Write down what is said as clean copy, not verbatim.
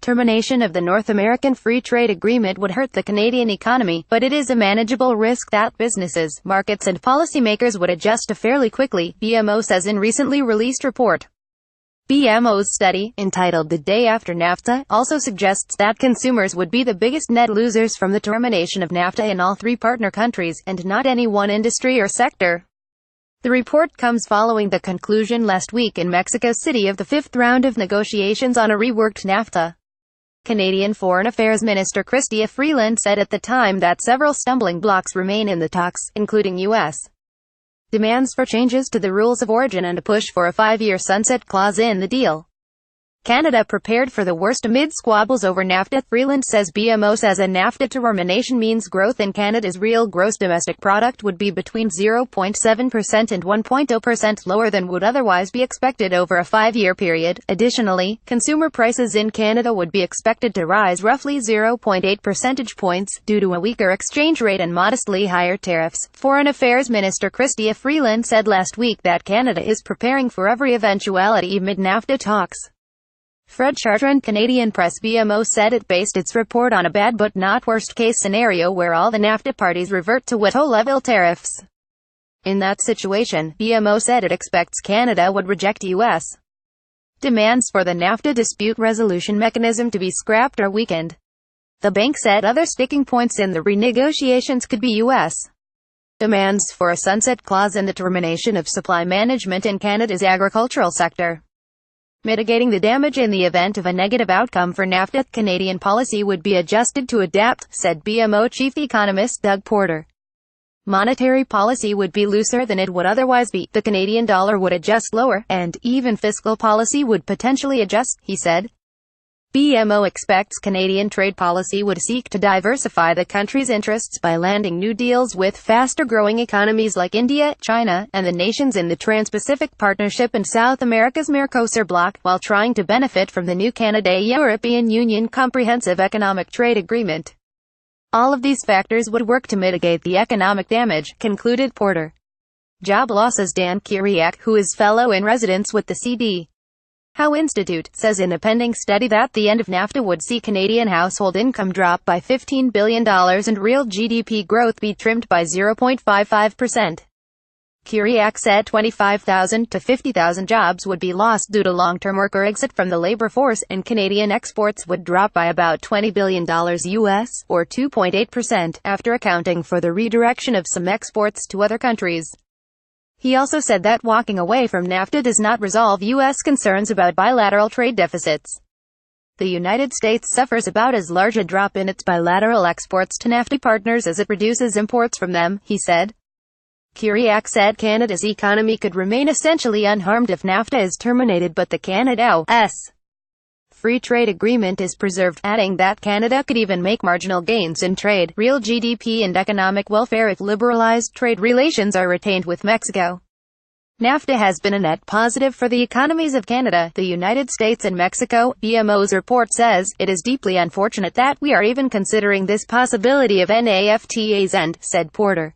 termination of the North American Free Trade Agreement would hurt the Canadian economy, but it is a manageable risk that businesses, markets and policymakers would adjust to fairly quickly, BMO says in recently released report. BMO's study, entitled The Day After NAFTA, also suggests that consumers would be the biggest net losers from the termination of NAFTA in all three partner countries, and not any one industry or sector. The report comes following the conclusion last week in Mexico City of the fifth round of negotiations on a reworked NAFTA. Canadian Foreign Affairs Minister Chrystia Freeland said at the time that several stumbling blocks remain in the talks, including U.S. demands for changes to the rules of origin and a push for a 5-year sunset clause in the deal. Canada prepared for the worst amid squabbles over NAFTA. Freeland says BMO says a NAFTA termination means growth in Canada's real gross domestic product would be between 0.7% and 1.0% lower than would otherwise be expected over a 5-year period. Additionally, consumer prices in Canada would be expected to rise roughly 0.8 percentage points, due to a weaker exchange rate and modestly higher tariffs. Foreign Affairs Minister Chrystia Freeland said last week that Canada is preparing for every eventuality amid NAFTA talks. Fred Chartrand, Canadian Press. BMO said it based its report on a bad but not worst-case scenario where all the NAFTA parties revert to WTO-level tariffs. In that situation, BMO said it expects Canada would reject U.S. demands for the NAFTA dispute resolution mechanism to be scrapped or weakened. The bank said other sticking points in the renegotiations could be U.S. demands for a sunset clause and the termination of supply management in Canada's agricultural sector. Mitigating the damage in the event of a negative outcome for NAFTA, Canadian policy would be adjusted to adapt, said BMO chief economist Doug Porter. Monetary policy would be looser than it would otherwise be, the Canadian dollar would adjust lower, and even fiscal policy would potentially adjust, he said. BMO expects Canadian trade policy would seek to diversify the country's interests by landing new deals with faster-growing economies like India, China, and the nations in the Trans-Pacific Partnership and South America's Mercosur bloc, while trying to benefit from the new Canada-European Union Comprehensive Economic Trade Agreement. All of these factors would work to mitigate the economic damage, concluded Porter. Job losses. Dan Kiriak, who is fellow in residence with the C.D. Howe Institute, says in a pending study that the end of NAFTA would see Canadian household income drop by $15 billion and real GDP growth be trimmed by 0.55%. Kiriak said 25,000 to 50,000 jobs would be lost due to long-term worker exit from the labor force, and Canadian exports would drop by about $20 billion US, or 2.8%, after accounting for the redirection of some exports to other countries. He also said that walking away from NAFTA does not resolve U.S. concerns about bilateral trade deficits. The United States suffers about as large a drop in its bilateral exports to NAFTA partners as it reduces imports from them, he said. Kiriak said Canada's economy could remain essentially unharmed if NAFTA is terminated, but the Canada-US Free Trade Agreement is preserved, adding that Canada could even make marginal gains in trade, real GDP and economic welfare if liberalized trade relations are retained with Mexico. NAFTA has been a net positive for the economies of Canada, the United States and Mexico. BMO's report says, it is deeply unfortunate that we are even considering this possibility of NAFTA's end, said Porter.